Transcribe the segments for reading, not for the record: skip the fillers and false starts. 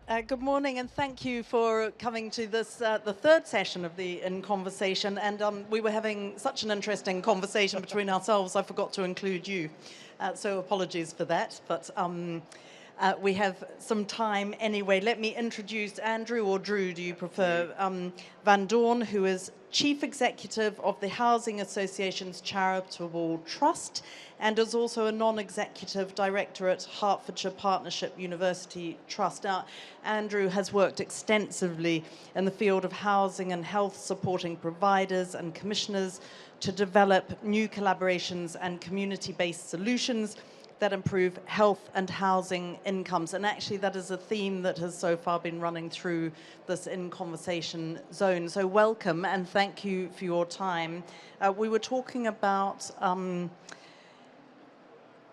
Good morning, and thank you for coming to this, the third session of the In Conversation. And we were having such an interesting conversation between ourselves, I forgot to include you. So apologies for that. But we have some time anyway. Let me introduce Andrew, or Drew, do you prefer? Van Doorn, who is Chief Executive of the Housing Associations Charitable Trust and is also a non-executive director at Hertfordshire Partnership University Trust. Now, Andrew has worked extensively in the field of housing and health, supporting providers and commissioners to develop new collaborations and community-based solutions that improve health and housing incomes. And actually that is a theme that has so far been running through this In Conversation zone. So welcome and thank you for your time. We were talking about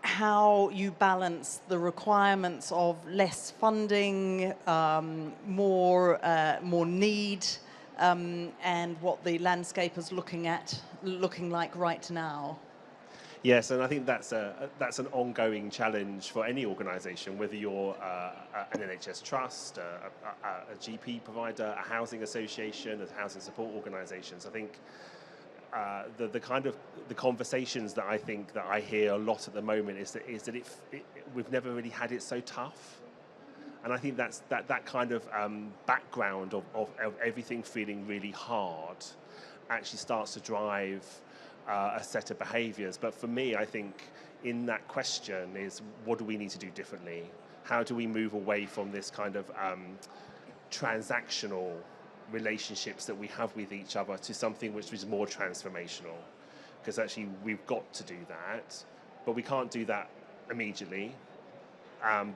how you balance the requirements of less funding, more need, and what the landscape is looking like right now. Yes, and I think that's an ongoing challenge for any organisation, whether you're an NHS trust, a GP provider, a housing association, a housing support organisations. I think the conversations that I hear a lot at the moment is that we've never really had it so tough. And I think that's that kind of background of everything feeling really hard actually starts to drive a set of behaviours. But for me, I think in that question is, what do we need to do differently? How do we move away from this kind of transactional relationships that we have with each other to something which is more transformational? Because actually we've got to do that, but we can't do that immediately.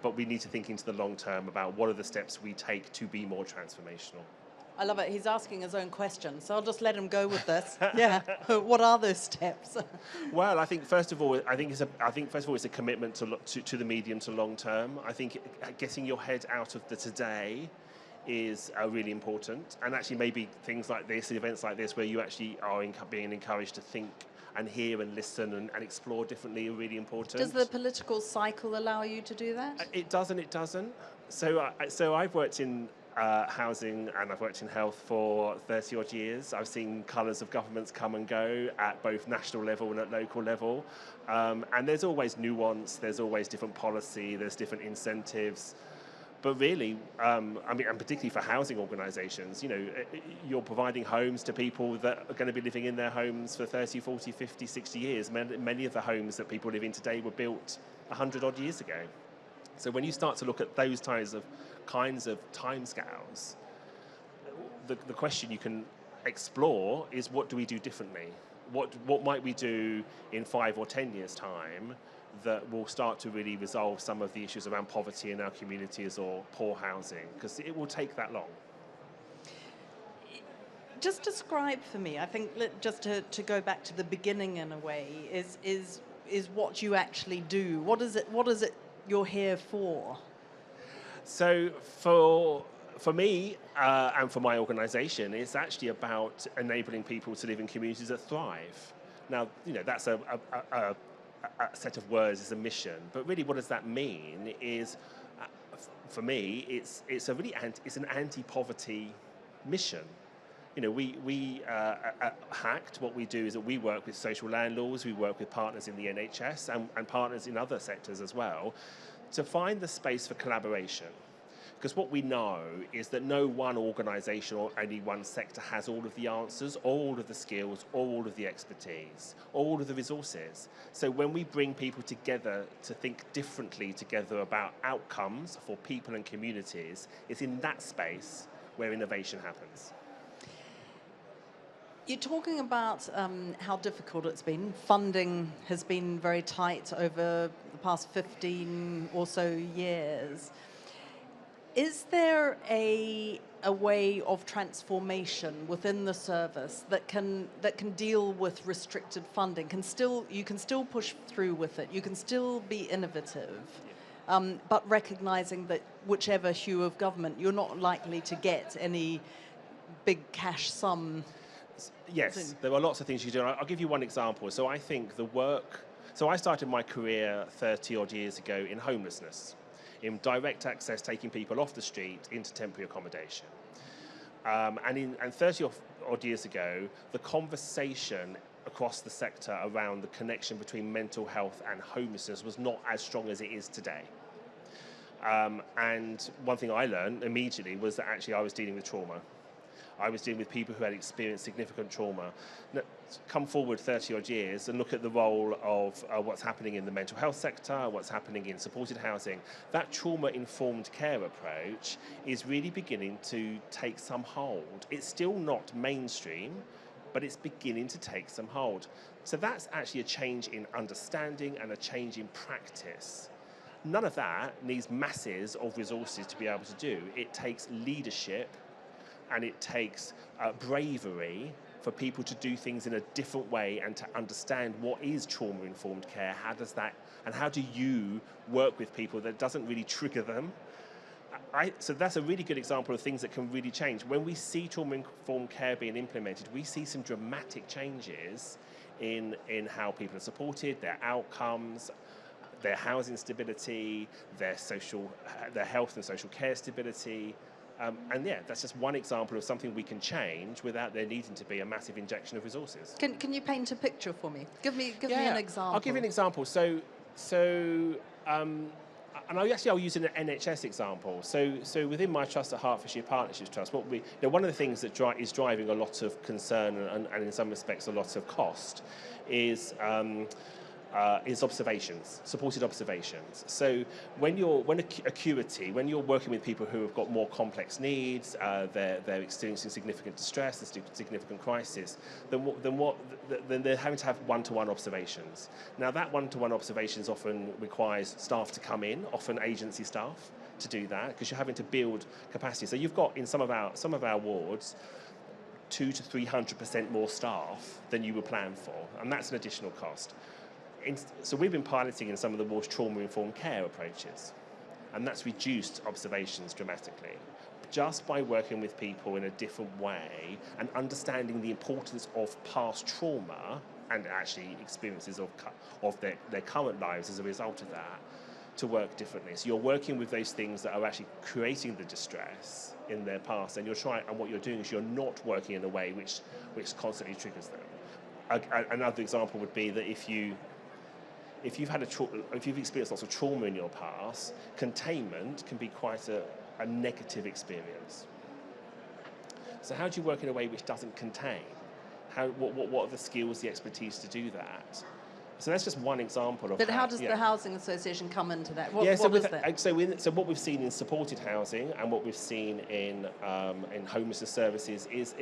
But we need to think into the long term about what are the steps we take to be more transformational. I love it. He's asking his own question, so I'll just let him go with this. Yeah. What are those steps? Well, I think first of all, it's a commitment to the medium to long term. I think getting your head out of the today is really important, and actually maybe things like this, events like this, where you actually are being encouraged to think and hear and listen and explore differently are really important. Does the political cycle allow you to do that? It does and it doesn't. So I've worked in housing and I've worked in health for 30 odd years. I've seen colours of governments come and go at both national level and at local level. And there's always nuance, there's always different policy, there's different incentives. But really, and particularly for housing organisations, you're providing homes to people that are going to be living in their homes for 30, 40, 50, 60 years. Many of the homes that people live in today were built 100 odd years ago. So when you start to look at those kinds of timescales, the question you can explore is, what do we do differently? What might we do in 5 or 10 years' time that will start to really resolve some of the issues around poverty in our communities or poor housing? Because it will take that long. Just describe for me, I think, just to go back to the beginning in a way, is what you actually do. What is it you're here for? So for me and for my organisation, it's actually about enabling people to live in communities that thrive. Now, that's a set of words, is a mission, but really what does that mean is, for me, it's an anti-poverty mission. We at HACT, what we do is that we work with social landlords, we work with partners in the NHS and partners in other sectors as well, to find the space for collaboration. Because what we know is that no one organisation or any one sector has all of the answers, all of the skills, all of the expertise, all of the resources. So when we bring people together to think differently together about outcomes for people and communities, it's in that space where innovation happens. You're talking about how difficult it's been. Funding has been very tight over the past 15 or so years. Is there a way of transformation within the service that can deal with restricted funding? You can still push through with it. You can still be innovative, but recognizing that whichever hue of government, you're not likely to get any big cash sum. Yes, there are lots of things you do. I'll give you one example. So I think I started my career 30 odd years ago in homelessness. in direct access, taking people off the street into temporary accommodation. And 30 odd years ago, the conversation across the sector around the connection between mental health and homelessness was not as strong as it is today. And one thing I learned immediately was that actually I was dealing with trauma. I was dealing with people who had experienced significant trauma. Now, come forward 30 odd years and look at the role of what's happening in the mental health sector, what's happening in supported housing. That trauma-informed care approach is really beginning to take some hold. It's still not mainstream, but it's beginning to take some hold. So that's actually a change in understanding and a change in practice. None of that needs masses of resources to be able to do. It takes leadership, and it takes bravery for people to do things in a different way and to understand what is trauma-informed care, how do you work with people that doesn't really trigger them. So that's a really good example of things that can really change. When we see trauma-informed care being implemented, we see some dramatic changes in how people are supported, their outcomes, their housing stability, their health and social care stability. And yeah, that's just one example of something we can change without there needing to be a massive injection of resources. Can you paint a picture for me? Give me an example. I'll give you an example. And I'll use an NHS example. So within my trust at Hertfordshire Partnerships Trust, one of the things that is driving a lot of concern and in some respects a lot of cost is observations, supported observations. So when you're working with people who have got more complex needs, they're experiencing significant distress, significant crisis, then they're having to have one-to-one observations. Now that one-to-one observations often requires staff to come in, often agency staff, to do that because you're having to build capacity. So you've got in some of our wards 200% to 300% more staff than you were planned for, and that's an additional cost. So we've been piloting in some of the more trauma-informed care approaches, and that's reduced observations dramatically, just by working with people in a different way and understanding the importance of past trauma and actually experiences of their current lives as a result of that, to work differently. So you're working with those things that are actually creating the distress in their past, and what you're doing is you're not working in a way which constantly triggers them. Another example would be that if you've experienced lots of trauma in your past, containment can be quite a negative experience. So how do you work in a way which doesn't contain? What are the skills, the expertise to do that? So that's just one example of. But how does the Housing Association come into that? So what we've seen in supported housing and what we've seen in homelessness services is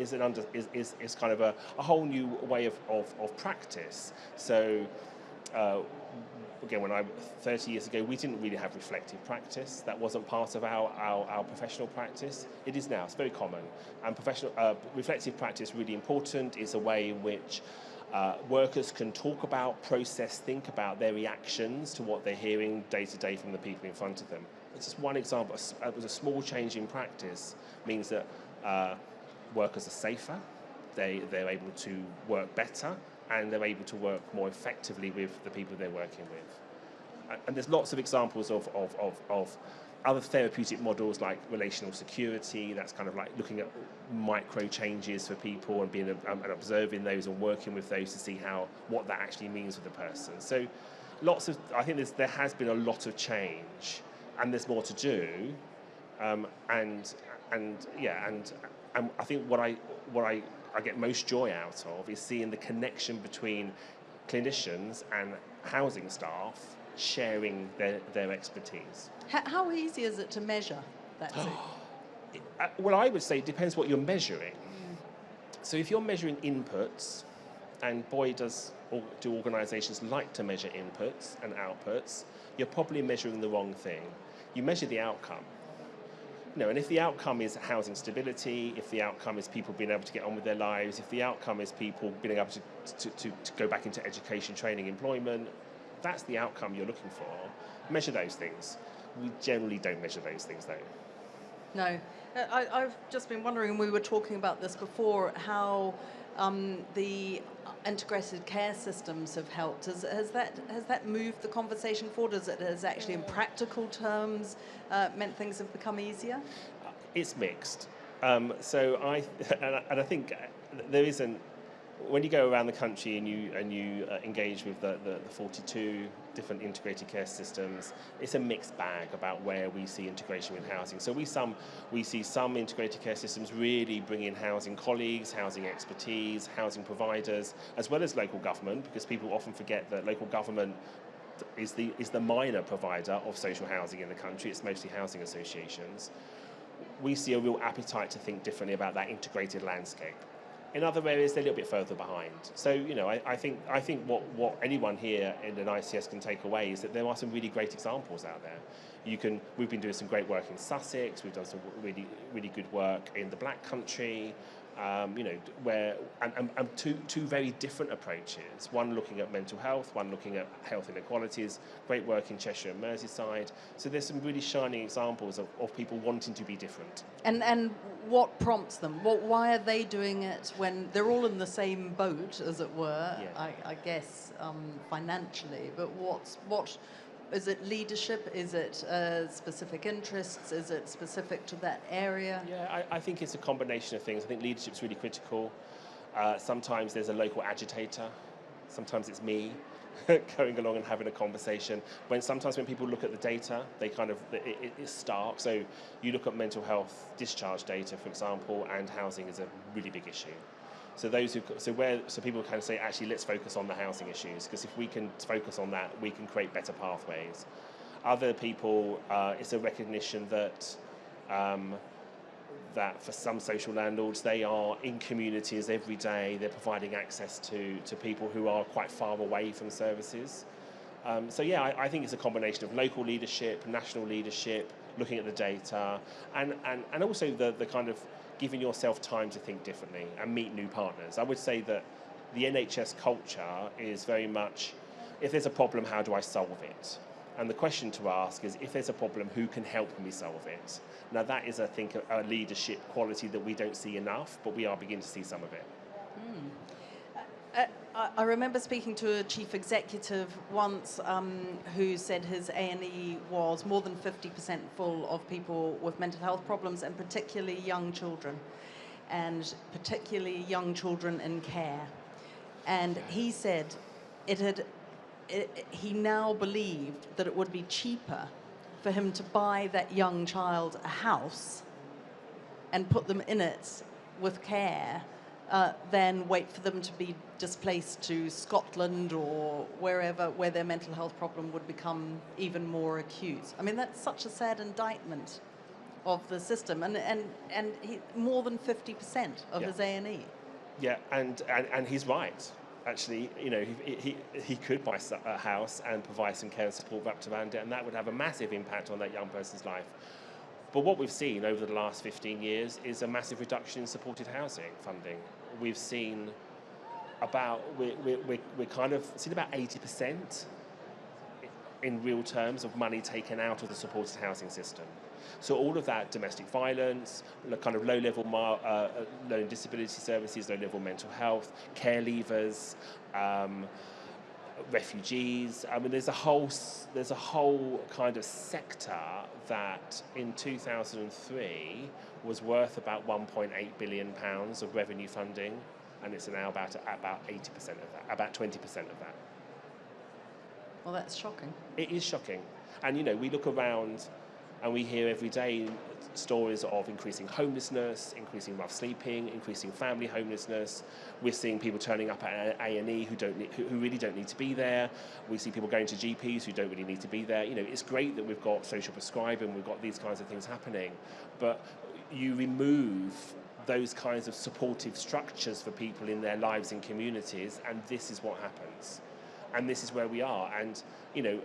kind of a whole new way of practice. So. Again, 30 years ago, we didn't really have reflective practice. That wasn't part of our professional practice. It is now. It's very common. And reflective practice is really important. It's a way in which workers can talk about, process, think about their reactions to what they're hearing day to day from the people in front of them. It's just one example. It was a small change in practice means that workers are safer. They're able to work better, and they're able to work more effectively with the people they're working with. And there's lots of examples of other therapeutic models like relational security. That's kind of like looking at micro changes for people and being and observing those and working with those to see what that actually means for the person. So I think there has been a lot of change, and there's more to do. And I think what I get most joy out of is seeing the connection between clinicians and housing staff sharing their expertise. How easy is it to measure that? Well, I would say it depends what you're measuring. So if you're measuring inputs, and boy do organisations like to measure inputs and outputs, you're probably measuring the wrong thing. You measure the outcome. And if the outcome is housing stability, if the outcome is people being able to get on with their lives, if the outcome is people being able to go back into education, training, employment, that's the outcome you're looking for. Measure those things. We generally don't measure those things, though. No. I've just been wondering, and we were talking about this before, how the integrated care systems have helped. Has that moved the conversation forward? Has actually, in practical terms, meant things have become easier? It's mixed. So I think there isn't. When you go around the country and you engage with the 42 different integrated care systems, it's a mixed bag about where we see integration with housing. So we see some integrated care systems really bring in housing colleagues, housing expertise, housing providers, as well as local government, because people often forget that local government is the minor provider of social housing in the country. It's mostly housing associations. We see a real appetite to think differently about that integrated landscape. In other areas, they're a little bit further behind. So, I think what anyone here in an ICS can take away is that there are some really great examples out there. We've been doing some great work in Sussex. We've done some really good work in the Black Country. Where two very different approaches. One looking at mental health, one looking at health inequalities. Great work in Cheshire and Merseyside. So there's some really shining examples of people wanting to be different. And what prompts them? Why are they doing it when they're all in the same boat, as it were? Yeah. I guess financially. But what? Is it leadership? Is it specific interests? Is it specific to that area? Yeah, I think it's a combination of things. I think leadership's really critical. Sometimes there's a local agitator. Sometimes it's me going along and having a conversation. Sometimes when people look at the data, it's stark. So you look at mental health discharge data, for example, and housing is a really big issue. So people can say, actually, let's focus on the housing issues, because if we can focus on that, we can create better pathways. Other people, it's a recognition that for some social landlords, they are in communities every day. They're providing access to people who are quite far away from services. I think it's a combination of local leadership, national leadership, looking at the data, and also the kind of giving yourself time to think differently and meet new partners. I would say that the NHS culture is very much, if there's a problem, how do I solve it? And the question to ask is, if there's a problem, who can help me solve it? Now that is, I think, a leadership quality that we don't see enough, but we are beginning to see some of it. I remember speaking to a chief executive once who said his A&E was more than 50% full of people with mental health problems, and particularly young children, and particularly young children in care. And he said he now believed that it would be cheaper for him to buy that young child a house and put them in it with care than wait for them to be displaced to Scotland or wherever, where their mental health problem would become even more acute. I mean, that's such a sad indictment of the system, and more than 50% of his A&E. Yeah, and he's right. Actually, he could buy a house and provide some care and support wrapped around it, and that would have a massive impact on that young person's life. But what we've seen over the last 15 years is a massive reduction in supported housing funding. We've seen we're kind of seen about 80% in real terms of money taken out of the supported housing system. So all of that domestic violence, kind of low-level learning disability services, low-level mental health, care leavers, refugees. I mean, there's a whole kind of sector that in 2003 was worth about £1.8 billion of revenue funding, and it's now about 80% of that, about 20% of that. Well, that's shocking. It is shocking, and we look around and we hear every day stories of increasing homelessness, increasing rough sleeping, increasing family homelessness. We're seeing people turning up at A&E who really don't need to be there. We see people going to GPs who don't really need to be there. It's great that we've got social prescribing, we've got these kinds of things happening, but you remove those kinds of supportive structures for people in their lives and communities, and this is what happens. And this is where we are. And,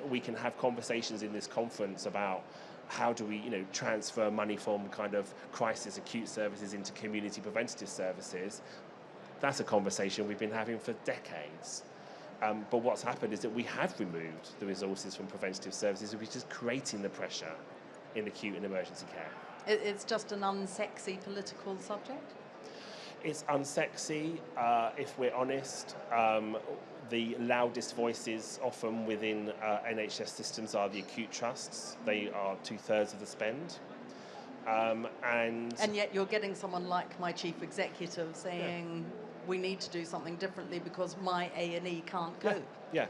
we can have conversations in this conference about how do we, transfer money from kind of crisis acute services into community preventative services. That's a conversation we've been having for decades. But what's happened is that we have removed the resources from preventative services, which is creating the pressure in acute and emergency care. It's just an unsexy political subject? It's unsexy, if we're honest. The loudest voices often within NHS systems are the acute trusts. They are 2/3 of the spend. And yet you're getting someone like my chief executive saying, we need to do something differently because my A&E can't cope. Yeah.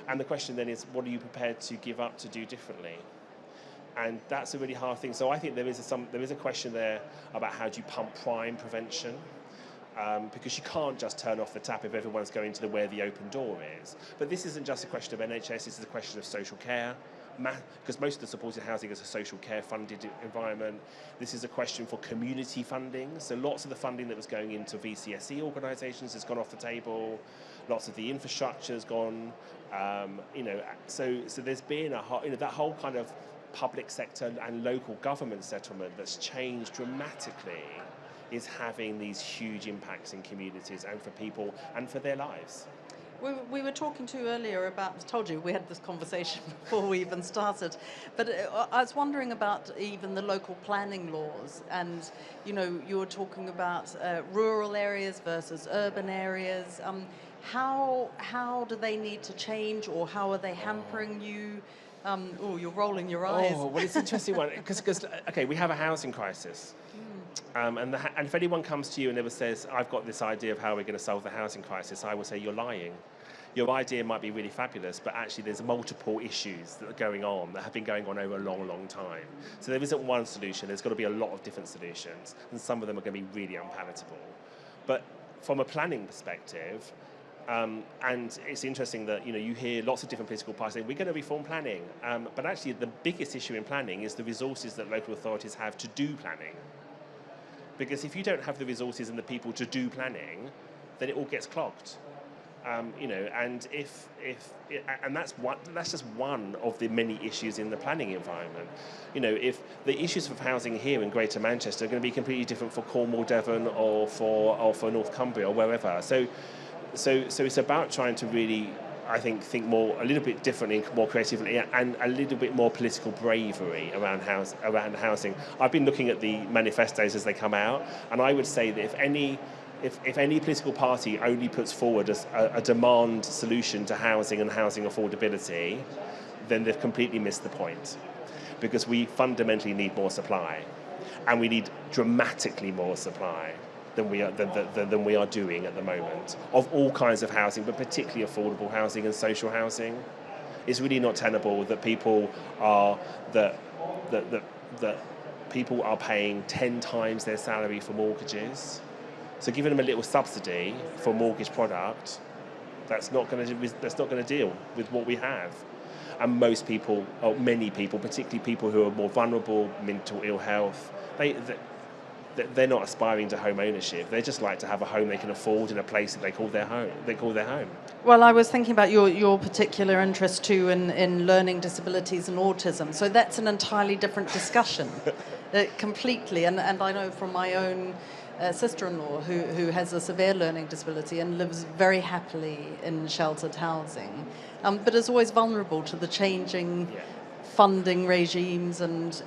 And the question then is, what are you prepared to give up to do differently? And that's a really hard thing. So I think there is a question there about how do you pump prime prevention, because you can't just turn off the tap if everyone's going to where the open door is. But this isn't just a question of NHS, this is a question of social care, because most of the supported housing is a social care funded environment. This is a question for community funding. So lots of the funding that was going into VCSE organisations has gone off the table. Lots of the infrastructure has gone. So there's been that whole kind of public sector and local government settlement that's changed dramatically is having these huge impacts in communities and for people and for their lives. We were talking to you earlier about, I told you we had this conversation before we even started, but I was wondering about even the local planning laws, and you were talking about rural areas versus urban areas. How do they need to change, or how are they hampering you? You're rolling your eyes. Oh, well, it's an interesting one, because we have a housing crisis. And if anyone comes to you and ever says, I've got this idea of how we're going to solve the housing crisis, I will say, you're lying. Your idea might be really fabulous, but actually there's multiple issues that are going on, that have been going on over a long, long time. So there isn't one solution. There's got to be a lot of different solutions, and some of them are going to be really unpalatable. But from a planning perspective, and it's interesting that you hear lots of different political parties saying we're going to reform planning, but actually the biggest issue in planning is the resources that local authorities have to do planning. Because if you don't have the resources and the people to do planning, then it all gets clogged. And that's just one of the many issues in the planning environment. If the issues of housing here in Greater Manchester are going to be completely different for Cornwall, Devon, or for North Cumbria or wherever. So it's about trying to really, I think a little bit differently, more creatively, and a little bit more political bravery around housing. I've been looking at the manifestos as they come out, and I would say that if any political party only puts forward a demand solution to housing and housing affordability, then they've completely missed the point. Because we fundamentally need more supply, and we need dramatically more supply than we are doing at the moment, of all kinds of housing, but particularly affordable housing and social housing. It's really not tenable that people are people are paying 10 times their salary for mortgages. So giving them a little subsidy for mortgage product, that's not going to deal with what we have. And most people, or many people, particularly people who are more vulnerable, mental ill health, they're not aspiring to home ownership. They just like to have a home they can afford in a place that they call their home. Well, I was thinking about your particular interest too in learning disabilities and autism. So that's an entirely different discussion, completely. And I know from my own sister-in-law who has a severe learning disability and lives very happily in sheltered housing, but is always vulnerable to the changing funding regimes and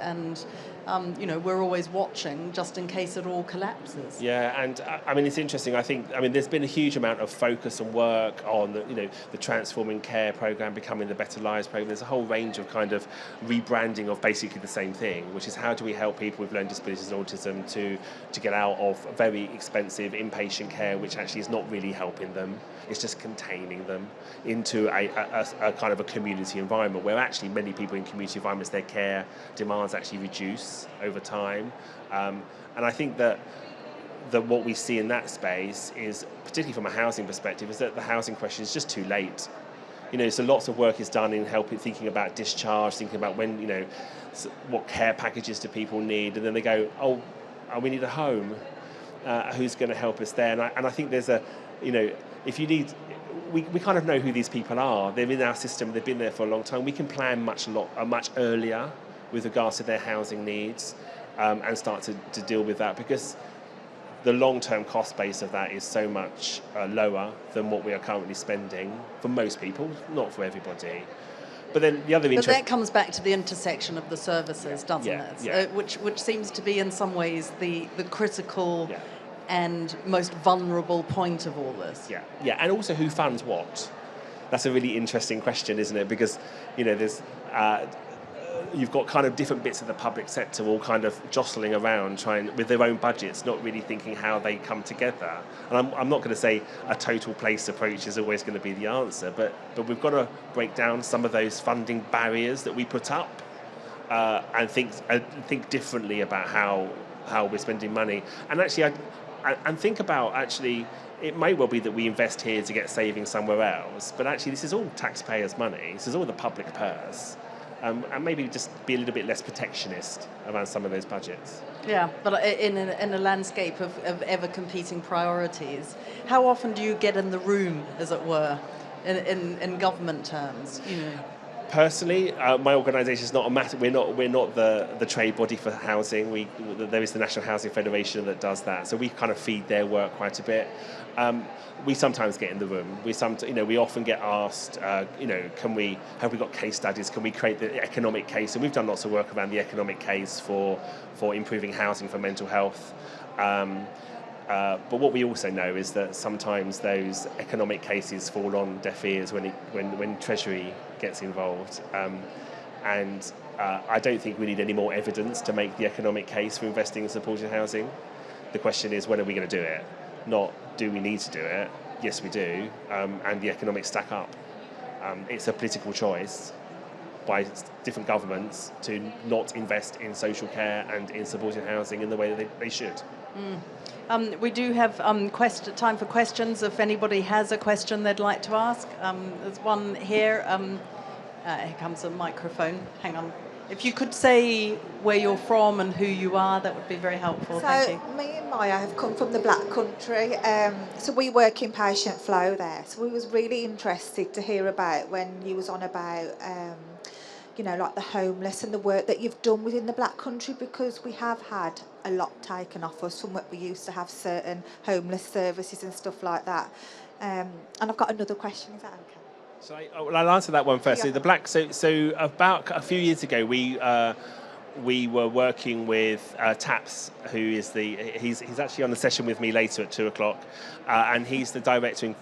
we're always watching just in case it all collapses. Yeah, and it's interesting. There's been a huge amount of focus and work on the Transforming Care programme, Becoming the Better Lives programme. There's a whole range of kind of rebranding of basically the same thing, which is how do we help people with learning disabilities and autism to get out of very expensive inpatient care, which actually is not really helping them. It's just containing them into a kind of a community environment where actually many people in community environments, their care demands actually reduce over time. And I think that what we see in that space is, particularly from a housing perspective, is that the housing question is just too late. So lots of work is done in thinking about discharge, thinking about when, what care packages do people need, and then they go, we need a home. Who's going to help us there? And I think there's if you need, we kind of know who these people are. They're in our system. They've been there for a long time. We can plan much earlier with regards to their housing needs, and start to deal with that, because the long-term cost base of that is so much lower than what we are currently spending for most people, not for everybody. But then the other But that comes back to the intersection of the services, doesn't it? Yeah. Which seems to be in some ways the critical and most vulnerable point of all this? Yeah, yeah, and also who funds what? That's a really interesting question, isn't it? Because, there's you've got kind of different bits of the public sector all kind of jostling around, trying with their own budgets, not really thinking how they come together. And I'm not going to say a total place approach is always going to be the answer, but we've got to break down some of those funding barriers that we put up, and think differently about how we're spending money. And actually, and think about actually. It may well be that we invest here to get savings somewhere else, but actually this is all taxpayers' money. This is all the public purse. And maybe just be a little bit less protectionist around some of those budgets. Yeah, but in a landscape of ever competing priorities, how often do you get in the room, as it were, in government terms? Personally, my organisation is not a matter. We're not the trade body for housing. There is the National Housing Federation that does that, so we kind of feed their work quite a bit. We sometimes get in the room. We often get asked, have we got case studies? Can we create the economic case? And we've done lots of work around the economic case for improving housing for mental health. But what we also know is that sometimes those economic cases fall on deaf ears when Treasury gets involved. And I don't think we need any more evidence to make the economic case for investing in supported housing. The question is, when are we going to do it? Not, do we need to do it? Yes, we do. And the economics stack up. It's a political choice by different governments to not invest in social care and in supported housing in the way that they should. We do have time for questions. If anybody has a question they'd like to ask, there's one here. Here comes a microphone. Hang on. If you could say where you're from and who you are, that would be very helpful. Thank you. So me and Maya have come from the Black Country, so we work in patient flow there. So we was really interested to hear about when you was on about, like the homeless and the work that you've done within the Black Country, because we have had a lot taken off us from what we used to have, certain homeless services and stuff like that. And I've got another question. Is that okay? I'll answer that one first. Yeah. So about a few years ago, we were working with Taps, who is he's actually on the session with me later at 2:00, and he's the director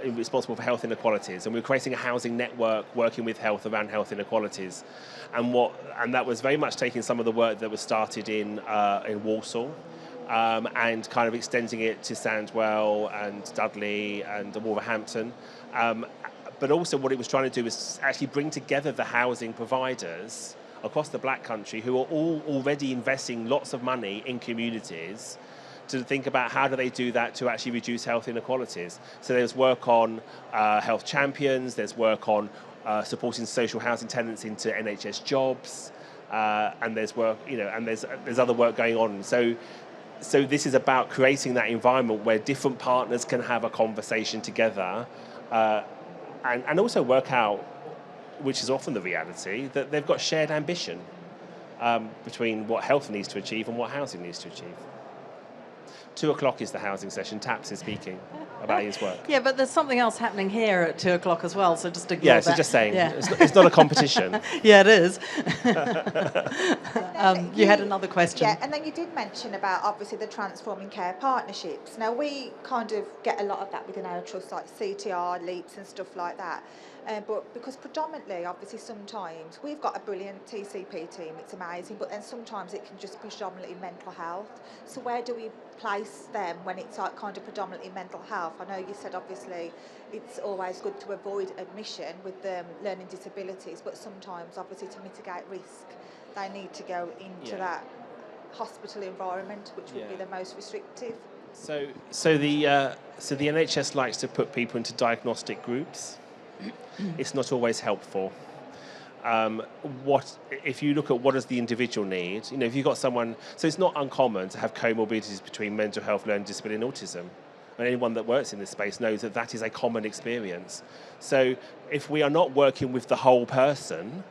responsible for health inequalities, and we're creating a housing network working with health around health inequalities, and that was very much taking some of the work that was started in Walsall. And kind of extending it to Sandwell and Dudley and Wolverhampton. But also what it was trying to do was actually bring together the housing providers across the Black Country who are all already investing lots of money in communities to think about how do they do that to actually reduce health inequalities. So there's work on health champions, there's work on supporting social housing tenants into NHS jobs, and there's work, and there's other work going on. So this is about creating that environment where different partners can have a conversation together, and also work out, which is often the reality, that they've got shared ambition between what health needs to achieve and what housing needs to achieve. 2:00 is the housing session. Taps is speaking about his work. Yeah, but there's something else happening here at 2:00 as well, so just ignore that. Yeah, so just saying, yeah. It's not a competition. Yeah, it is. You had another question. Yeah, and then you did mention about, obviously, the Transforming Care partnerships. Now, we kind of get a lot of that within our trust, like CTR, LEAPS and stuff like that. But because predominantly, obviously, sometimes we've got a brilliant TCP team, it's amazing, but then sometimes it can just be predominantly mental health. So where do we place them when it's like kind of predominantly mental health? I know you said obviously it's always good to avoid admission with learning disabilities, but sometimes obviously to mitigate risk, they need to go into that hospital environment, which would be the most restrictive. So the NHS likes to put people into diagnostic groups. It's not always helpful. If you look at what does the individual need, if you've got someone, so it's not uncommon to have comorbidities between mental health, learning disability and autism. And anyone that works in this space knows that that is a common experience. So if we are not working with the whole person,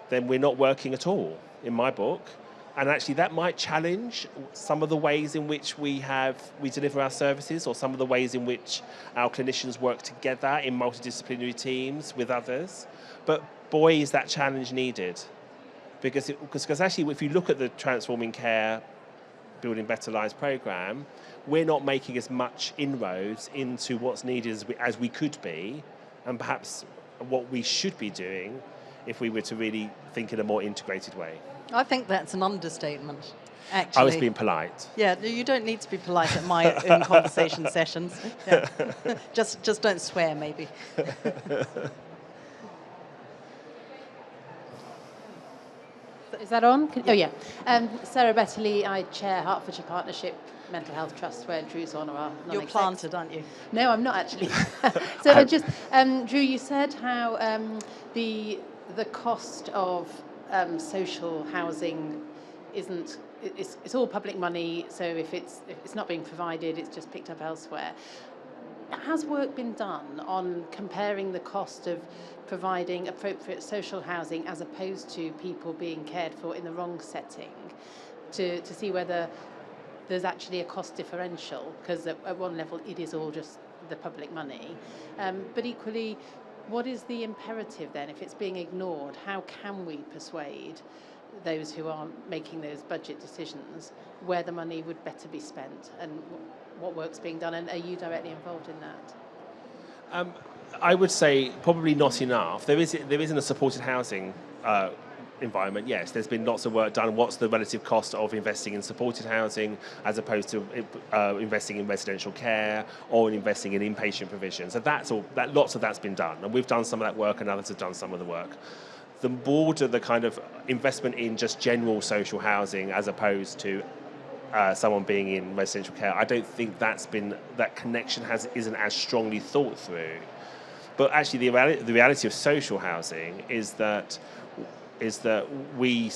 then we're not working at all, in my book. And actually that might challenge some of the ways in which we deliver our services, or some of the ways in which our clinicians work together in multidisciplinary teams with others. But boy, is that challenge needed. Because actually, if you look at the Transforming Care Building Better Lives programme, we're not making as much inroads into what's needed as we could be, and perhaps what we should be doing if we were to really think in a more integrated way. I think that's an understatement, actually. I was being polite. Yeah, you don't need to be polite at my in conversation sessions. Yeah. just don't swear, maybe. Is that on? Oh, yeah. Sarah Betterley, I chair Hertfordshire Partnership Mental Health Trust, where Drew's on our non-execs. You're planted, aren't you? No, I'm not actually. So just, Drew, you said how the cost of social housing isn't, it's all public money, so if it's not being provided, it's just picked up elsewhere. Has work been done on comparing the cost of providing appropriate social housing as opposed to people being cared for in the wrong setting to see whether there's actually a cost differential? Because at one level it is all just the public money. But equally, what is the imperative then? If it's being ignored, how can we persuade those who are making those budget decisions where the money would better be spent and what work's being done? And are you directly involved in that? I would say probably not enough. There isn't a supported housing environment. Yes, there's been lots of work done. What's the relative cost of investing in supported housing as opposed to investing in residential care or investing in inpatient provision? So that's all. Lots of that's been done, and we've done some of that work, and others have done some of the work. The broader the kind of investment in just general social housing as opposed to someone being in residential care, I don't think that connection isn't as strongly thought through. But actually, the reality of social housing is that we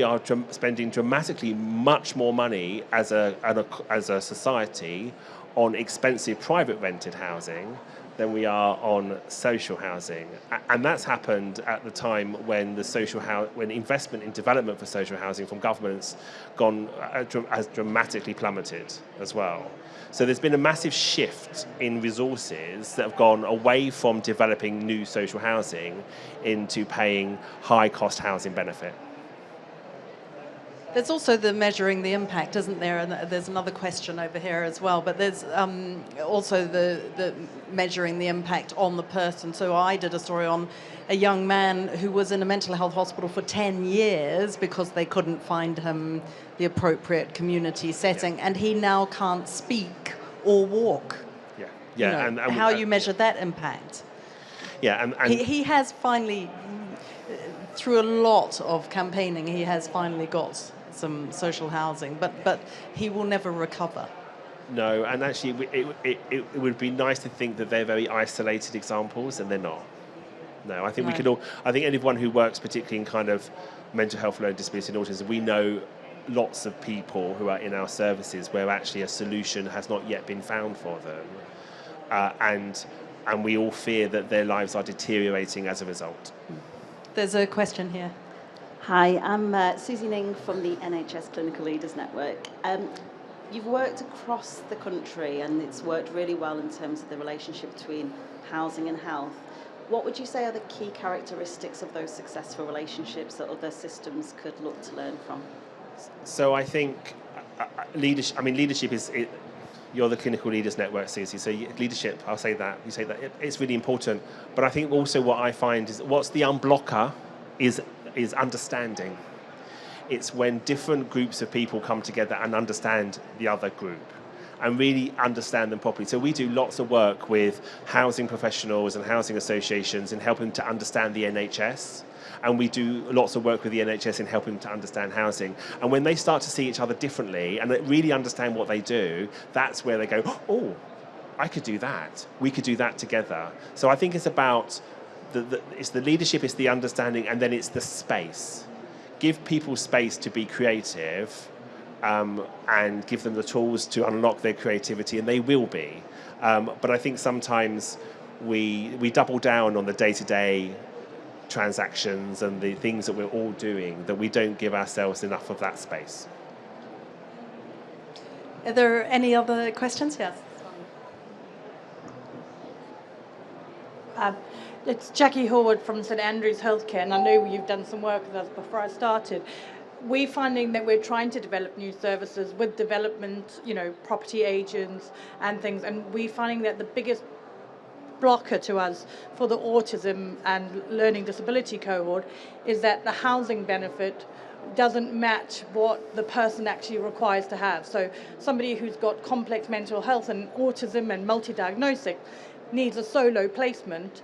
are spending dramatically much more money as a society on expensive private rented housing than we are on social housing, and that's happened at the time when when investment in development for social housing from governments has dramatically plummeted as well. So there's been a massive shift in resources that have gone away from developing new social housing into paying high-cost housing benefit. There's also the measuring the impact, isn't there? And there's another question over here as well. But there's also the measuring the impact on the person. So I did a story on a young man who was in a mental health hospital for 10 years because they couldn't find him the appropriate community setting, and he now can't speak or walk. Yeah, yeah. And how you measure that impact? Yeah, and he has finally, through a lot of campaigning, he has finally got some social housing, but he will never recover. No, and actually it would be nice to think that they're very isolated examples, and they're not. No, I think we could all. I think anyone who works particularly in kind of mental health, learning disability and autism, we know lots of people who are in our services where actually a solution has not yet been found for them, and we all fear that their lives are deteriorating as a result. There's a question here. Hi, I'm Susie Ning from the NHS Clinical Leaders Network. You've worked across the country and it's worked really well in terms of the relationship between housing and health. What would you say are the key characteristics of those successful relationships that other systems could look to learn from? So I think leadership is... You're the Clinical Leaders Network, Susie, so leadership, I'll say that, you say that, it's really important. But I think also what I find is what's the unblocker is understanding. It's when different groups of people come together and understand the other group and really understand them properly. So we do lots of work with housing professionals and housing associations in helping to understand the NHS. And we do lots of work with the NHS in helping them to understand housing. And when they start to see each other differently and really understand what they do, that's where they go, oh, I could do that. We could do that together. So I think it's about, it's the leadership, it's the understanding, and then it's the space. Give people space to be creative and give them the tools to unlock their creativity, and they will be. But I think sometimes we double down on the day-to-day transactions and the things that we're all doing, that we don't give ourselves enough of that space. Are there any other questions? Yes. It's Jackie Horwood from St Andrews Healthcare, and I know you've done some work with us before I started. we're finding that we're trying to develop new services with development, property agents and things, and we're finding that the biggest blocker to us for the autism and learning disability cohort is that the housing benefit doesn't match what the person actually requires to have. So somebody who's got complex mental health and autism and multi-diagnosis needs a solo placement,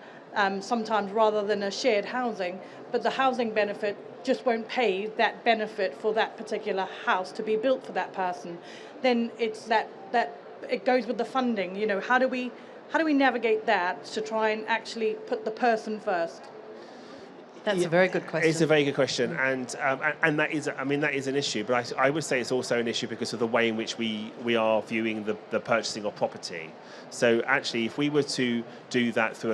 sometimes rather than a shared housing, but the housing benefit just won't pay that benefit for that particular house to be built for that person. Then it's that it goes with the funding. How do we navigate that to try and actually put the person first? That's a very good question. It's a very good question, and that is an issue. But I would say it's also an issue because of the way in which we are viewing the purchasing of property. So actually, if we were to do that through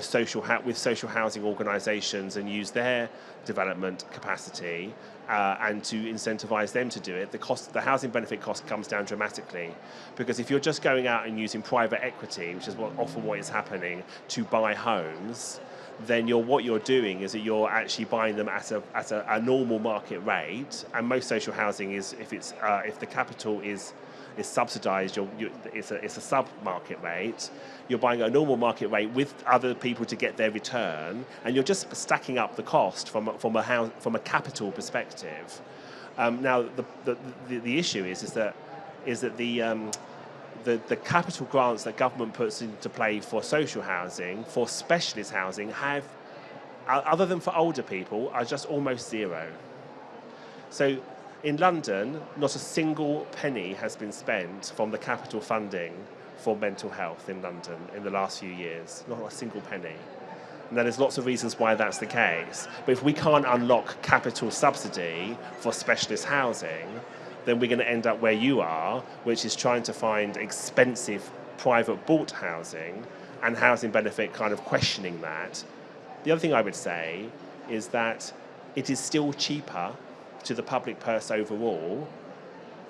with social housing organisations and use their development capacity and to incentivise them to do it, the housing benefit cost comes down dramatically. Because if you're just going out and using private equity, which is often what is happening, to buy homes, then what you're doing is that you're actually buying them at a normal market rate. And most social housing is, if the capital is subsidised, it's a sub-market rate. You're buying at a normal market rate with other people to get their return, and you're just stacking up the cost from a capital perspective. Now the issue is that the capital grants that government puts into play for social housing, for specialist housing, other than for older people, are just almost zero. So in London, not a single penny has been spent from the capital funding for mental health in London in the last few years. Not a single penny. Now, there's lots of reasons why that's the case. But if we can't unlock capital subsidy for specialist housing, then we're going to end up where you are, which is trying to find expensive private bought housing and housing benefit kind of questioning that. The other thing I would say is that it is still cheaper to the public purse overall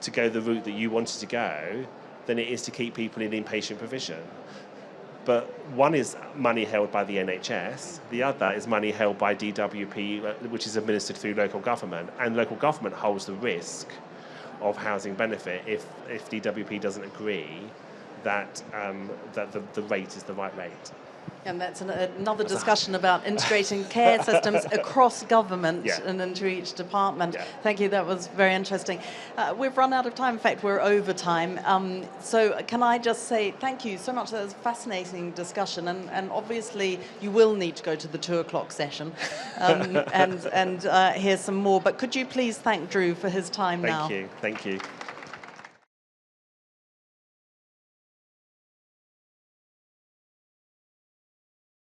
to go the route that you wanted to go than it is to keep people in inpatient provision. But one is money held by the NHS, the other is money held by DWP, which is administered through local government, and local government holds the risk of housing benefit if DWP doesn't agree that the rate is the right rate. And that's another discussion about integrating care systems across government and into each department. Yeah. Thank you, that was very interesting. We've run out of time. In fact, we're over time. So can I just say thank you so much. That was a fascinating discussion. And obviously, you will need to go to the 2:00 session and hear some more. But could you please thank Drew for his time now? Thank you.